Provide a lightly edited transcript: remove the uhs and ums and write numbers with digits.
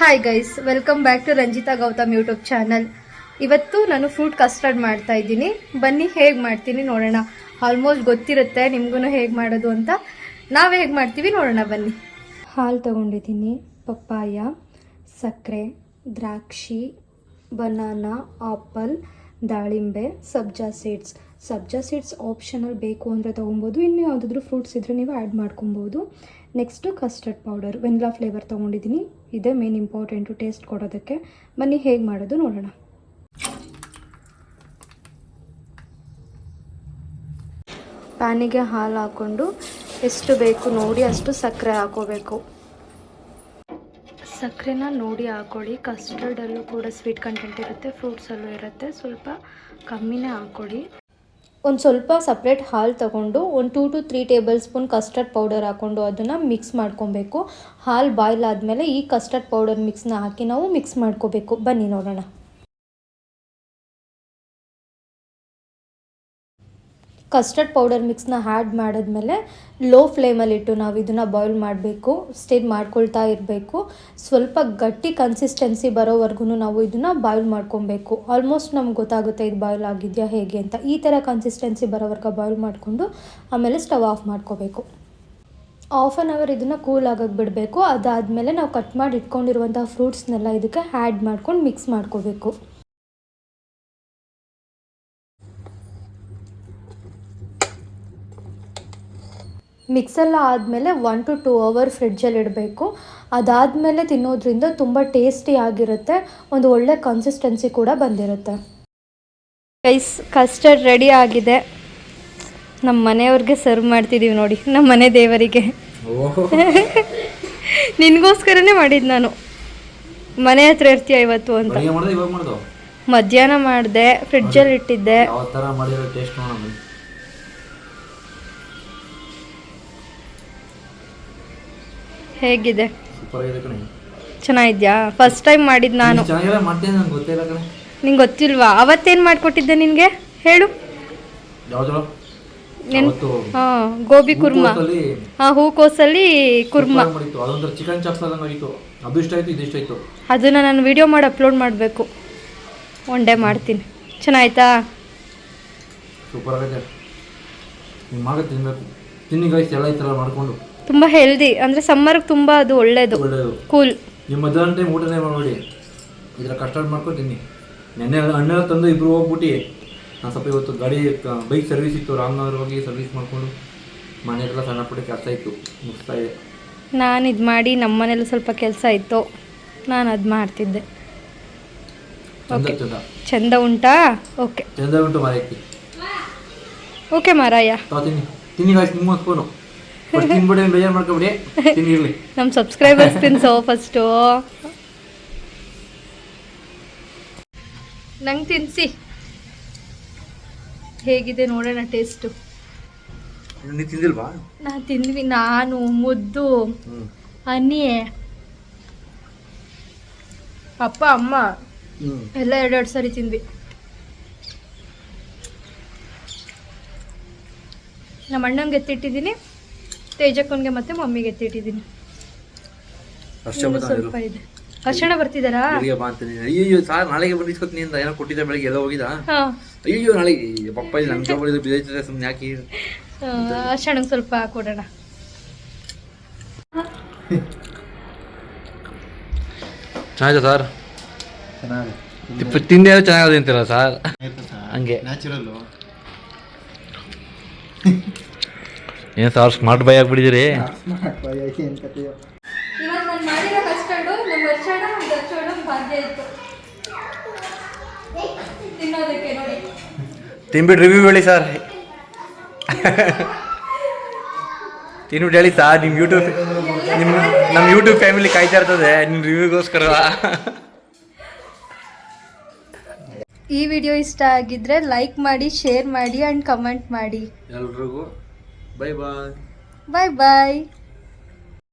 Hi guys, welcome back to Ranjitha Gautam YouTube channel. ಇವತ್ತು ನಾನು fruit custard ಮಾಡ್ತಾ ಇದ್ದೀನಿ. ಬನ್ನಿ ಹೇಗೆ ಮಾಡ್ತೀನಿ ನೋಡೋಣ. ಆಲ್ಮೋಸ್ಟ್ ಗೊತ್ತಿರುತ್ತೆ ನಿಮಗೂ ಹೇಗೆ ಮಾಡೋದು ಅಂತ. ನಾವು ಹೇಗೆ ಮಾಡ್ತೀವಿ ನೋಡೋಣ ಬನ್ನಿ. ಹಾಲು ತೊಗೊಂಡಿದ್ದೀನಿ, ಪಪ್ಪಾಯ, ಸಕ್ಕರೆ, ದ್ರಾಕ್ಷಿ, ಬನಾನಾ, ಆಪಲ್, ದಾಳಿಂಬೆ, ಸಬ್ಜಾ ಸೀಡ್ಸ್ ಆಪ್ಷನಲ್, ಬೇಕು ಅಂದರೆ ತೊಗೊಬೋದು. ಇನ್ನು ಯಾವುದಾದ್ರೂ ಫ್ರೂಟ್ಸ್ ಇದ್ದರೆ ನೀವು ಆ್ಯಡ್ ಮಾಡ್ಕೊಬೋದು. Next custard powder, vanilla flavour ತೊಗೊಂಡಿದ್ದೀನಿ. ಇದೇ ಮೇನ್ ಇಂಪಾರ್ಟೆಂಟು ಟೇಸ್ಟ್ ಕೊಡೋದಕ್ಕೆ. ಬನ್ನಿ ಹೇಗೆ ಮಾಡೋದು ನೋಡೋಣ. ಪ್ಯಾನಿಗೆ ಹಾಲು ಹಾಕ್ಕೊಂಡು ಎಷ್ಟು ಬೇಕು ನೋಡಿ ಅಷ್ಟು ಸಕ್ಕರೆ ಹಾಕೋಬೇಕು. ಸಕ್ಕರೆನ ನೋಡಿ ಹಾಕ್ಕೊಳ್ಳಿ. ಕಸ್ಟರ್ಡಲ್ಲೂ ಕೂಡ ಸ್ವೀಟ್ ಕಂಟೆಂಟ್ ಇರುತ್ತೆ, ಫ್ರೂಟ್ಸಲ್ಲೂ ಇರುತ್ತೆ, ಸ್ವಲ್ಪ ಕಮ್ಮಿನೇ ಹಾಕ್ಕೊಳ್ಳಿ. ಒಂದು ಸ್ವಲ್ಪ ಸಪ್ರೇಟ್ ಹಾಲು ತೊಗೊಂಡು ಒಂದು 2 to 3 table spoon custard powder ಹಾಕ್ಕೊಂಡು ಅದನ್ನು ಮಿಕ್ಸ್ ಮಾಡ್ಕೊಬೇಕು. ಹಾಲು ಬಾಯ್ಲ್ ಆದಮೇಲೆ ಈ ಕಸ್ಟರ್ಡ್ ಪೌಡರ್ ಮಿಕ್ಸ್ನ ಹಾಕಿ ನಾವು ಮಿಕ್ಸ್ ಮಾಡ್ಕೋಬೇಕು. ಬನ್ನಿ ನೋಡೋಣ. ಕಸ್ಟರ್ಡ್ ಪೌಡರ್ ಮಿಕ್ಸ್ನ ಆ್ಯಡ್ ಮಾಡಿದ್ಮೇಲೆ ಲೋ ಫ್ಲೇಮಲ್ಲಿಟ್ಟು ನಾವು ಇದನ್ನು ಬಾಯ್ಲ್ ಮಾಡಬೇಕು. ಸ್ಟೇಟ್ ಮಾಡ್ಕೊಳ್ತಾ ಇರಬೇಕು. ಸ್ವಲ್ಪ ಗಟ್ಟಿ ಕನ್ಸಿಸ್ಟೆನ್ಸಿ ಬರೋವರೆಗೂ ನಾವು ಇದನ್ನು ಬಾಯ್ಲ್ ಮಾಡ್ಕೊಬೇಕು. ಆಲ್ಮೋಸ್ಟ್ ನಮ್ಗೆ ಗೊತ್ತಾಗುತ್ತೆ ಇದು ಬಾಯ್ಲ್ ಆಗಿದೆಯಾ ಹೇಗೆ ಅಂತ. ಈ ಥರ ಕನ್ಸಿಸ್ಟೆನ್ಸಿ ಬರೋವರೆಗೆ ಬಾಯ್ಲ್ ಮಾಡಿಕೊಂಡು ಆಮೇಲೆ ಸ್ಟವ್ ಆಫ್ ಮಾಡ್ಕೋಬೇಕು. ಹಾಫ್ ಆನ್ ಅವರ್ ಇದನ್ನು ಕೂಲ್ ಆಗೋಕ್ಕೆ ಬಿಡಬೇಕು. ಅದಾದಮೇಲೆ ನಾವು ಕಟ್ ಮಾಡಿ ಇಟ್ಕೊಂಡಿರುವಂಥ ಫ್ರೂಟ್ಸ್ನೆಲ್ಲ ಇದಕ್ಕೆ ಆ್ಯಡ್ ಮಾಡ್ಕೊಂಡು ಮಿಕ್ಸ್ ಮಾಡ್ಕೋಬೇಕು. ಮಿಕ್ಸೆಲ್ಲ ಆದಮೇಲೆ 1 to 2 hour ಫ್ರಿಡ್ಜಲ್ಲಿ ಇಡಬೇಕು. ಅದಾದಮೇಲೆ ತಿನ್ನೋದ್ರಿಂದ ತುಂಬ ಟೇಸ್ಟಿ ಆಗಿರುತ್ತೆ, ಒಂದು ಒಳ್ಳೆ ಕನ್ಸಿಸ್ಟೆನ್ಸಿ ಕೂಡ ಬಂದಿರುತ್ತೆ. ಗೈಸ್, ಕಸ್ಟರ್ಡ್ ರೆಡಿ ಆಗಿದೆ. ನಮ್ಮ ಮನೆಯವ್ರಿಗೆ ಸರ್ವ್ ಮಾಡ್ತಿದ್ದೀವಿ ನೋಡಿ, ನಮ್ಮ ಮನೆ ದೇವರಿಗೆ. ನಿನಗೋಸ್ಕರನೇ ಮಾಡಿದ್ದು ನಾನು. ಮನೆ ಹತ್ರ ಇರ್ತೀಯ ಇವತ್ತು ಅಂತ. ಮಧ್ಯಾಹ್ನ ಮಾಡಿದೆ, ಫ್ರಿಡ್ಜಲ್ಲಿ ಇಟ್ಟಿದ್ದೆ. ಹೇಗಿದೆ? ಚೆನ್ನಾಗಿದ್ಯಾ? ಫಸ್ಟ್ ಟೈಮ್ ಮಾಡಿದ್ದು ನಾನು. ನಿಂಗೆ ಗೊತ್ತಿಲ್ವಾ? ಅವತ್ತೇನು ಮಾಡಿಕೊಟ್ಟಿದ್ದೆ ನಿನಗೆ ಹೇಳು. ಹಾಂ, ಗೋಬಿ ಕುರ್ಮಾ. ಹಾಂ, ಹೂಕೋಸಲ್ಲಿ ಕುರ್ಮಾ. ಅದನ್ನು ನಾನು ವಿಡಿಯೋ ಮಾಡಿ ಅಪ್ಲೋಡ್ ಮಾಡಬೇಕು. ಒನ್ ಡೇ ಮಾಡ್ತೀನಿ. ಚೆನ್ನಾಯ್ತಾ? ತುಂಬ ಹೆಲ್ದಿ, ಅಂದರೆ ಸಮ್ಮರ್ಗೆ ತುಂಬ ಅದು ಒಳ್ಳೇದು. ಕೂಲ್. ನಿಮ್ಮ ಮಧ್ಯಾಹ್ನ ಟೈಮ್ ಊಟನೇ ಮಾಡಿ ಇದರ ಕಸ್ಟರ್ಡ್ ಮಾಡ್ಕೊಂಡು ತಿನ್ನಿ. ನೆನ್ನೆ ಅಣ್ಣೆಲ್ಲ ತಂದು ಇಬ್ಬರು ಹೋಗ್ಬಿಟ್ಟು ನಾನು ಸ್ವಲ್ಪ ಇವತ್ತು ಗಾಡಿ ಬೈಕ್ ಸರ್ವಿಸ್ ಇತ್ತು, ರಾಮನಗರ ಹೋಗಿ ಸರ್ವಿಸ್ ಮಾಡಿಕೊಂಡು ಮನೆಯಲ್ಲ ಸಣ್ಣ ಪುಟ್ಟ ಕೆಲಸ ಇತ್ತು, ಮುಗಿಸ್ತಾ ಇದೆ. ನಾನು ಇದು ಮಾಡಿ ನಮ್ಮ ಮನೇಲಿ ಸ್ವಲ್ಪ ಕೆಲಸ ಇತ್ತು, ನಾನು ಅದು ಮಾಡ್ತಿದ್ದೆ. ಓಕೆ, ಚಂದ ಉಂಟಾ? ಓಕೆ, ಚಂದ ಉಂಟು ಮಾರಾಯಕ್ಕೆ. ಓಕೆ ಮಾರಾಯ, ತಿನ್ನಿ ತಿನ್ನಿ ಗಾಯ್ಸ್. ನಿಮ್ಮ ಫೋನು ತಿನ್ಬಿಡಿ, ಬೇಜಾರು ಮಾಡ್ಕೊಬಿಡಿ, ತಿನ್ನಿರಲಿ. ನಮ್ಮ ಸಬ್ಸ್ಕ್ರೈಬರ್ಸ್ ತಿನ್ಸೋ ಫಸ್ಟು. ನಂಗೆ ತಿನ್ನಿಸಿ ಹೇಗಿದೆ ನೋಡೋಣ ಟೇಸ್ಟು. ನೀನು ತಿಂದಿಲ್ವಾ? ನಾನು ತಿಂದ್ವಿ. ನಾನು, ಮುದ್ದು, ಹನಿ, ಅಪ್ಪ, ಅಮ್ಮ ಎಲ್ಲ 2 ಸರಿ ತಿಂದ್ವಿ. ನಮ್ಮ ಅಣ್ಣಂಗೆ ಎತ್ತಿಟ್ಟಿದ್ದೀನಿ, ತೇಜಕ್ಕನಿಗೆ ಮತ್ತೆ ಮಮ್ಮಿಗೆ ಎತ್ತಿಟ್ಟಿದ್ದೀನಿ. ಸ್ವಲ್ಪ ಇದೆ. ಅರ್ಶನ ಬರ್ತಿದ್ದಾರಾ? ಅಯ್ಯೋ ಸಾರ್, ನಾಳೆಗೆ ಬಂದಿಸ್ಕೊತೀನಿ ಅಂತ ಏನೋ ಕೊಟ್ಟಿದ್ದೆ, ಬೆಳಗ್ಗೆ ಎಲ್ಲ ಹೋಗಿದ. ಅಯ್ಯೋ ನಾಳೆಗೆ ಪಪ್ಪ ಇಲ್ಲ, ನಮ್ಮ ಜೋಬಲ್ಲಿ ಬಿದ್ದೈತದೆ, ಸುಮ್ಮನೆ ಹಾಕಿ ಅರ್ಶನಗೆ ಸ್ವಲ್ಪ ಹಾಕೊಡೋಣ. ಚೆನ್ನಾಗಿದೆ ಸರ್, ತಿಂದೇ ಚೆನ್ನಾಗಿದೆ ಅಂತೀರ ಸರ್? ಹಂಗೆ ನ್ಯಾಚುರಲ್ಲು. ಏನು ಸರ್ ಸ್ಮಾರ್ಟ್ ಬೈ ಆಗಿಬಿಟ್ಟಿದ್ದೀರಿ? ತಿನ್ಬಿಟ್ಟು ರಿವ್ಯೂ ಹೇಳಿ ಸರ್. ತಿನ್ಬಿಟ್ಟು ಹೇಳಿ ಸರ್. ನಮ್ಮ ಯೂಟ್ಯೂಬ್ ಫ್ಯಾಮಿಲಿ ಕಾಯ್ತಾ ಇರ್ತದೆ ನಿಮ್ಮ ರಿವ್ಯೂಗೋಸ್ಕರ. ಈ ವಿಡಿಯೋ ಇಷ್ಟ ಆಗಿದ್ರೆ ಲೈಕ್ ಮಾಡಿ, ಶೇರ್ ಮಾಡಿ ಆ್ಯಂಡ್ ಕಮೆಂಟ್ ಮಾಡಿ. ಎಲ್ರಿಗೂ ಬೈ ಬಾಯ್. ಬಾಯ್ ಬಾಯ್.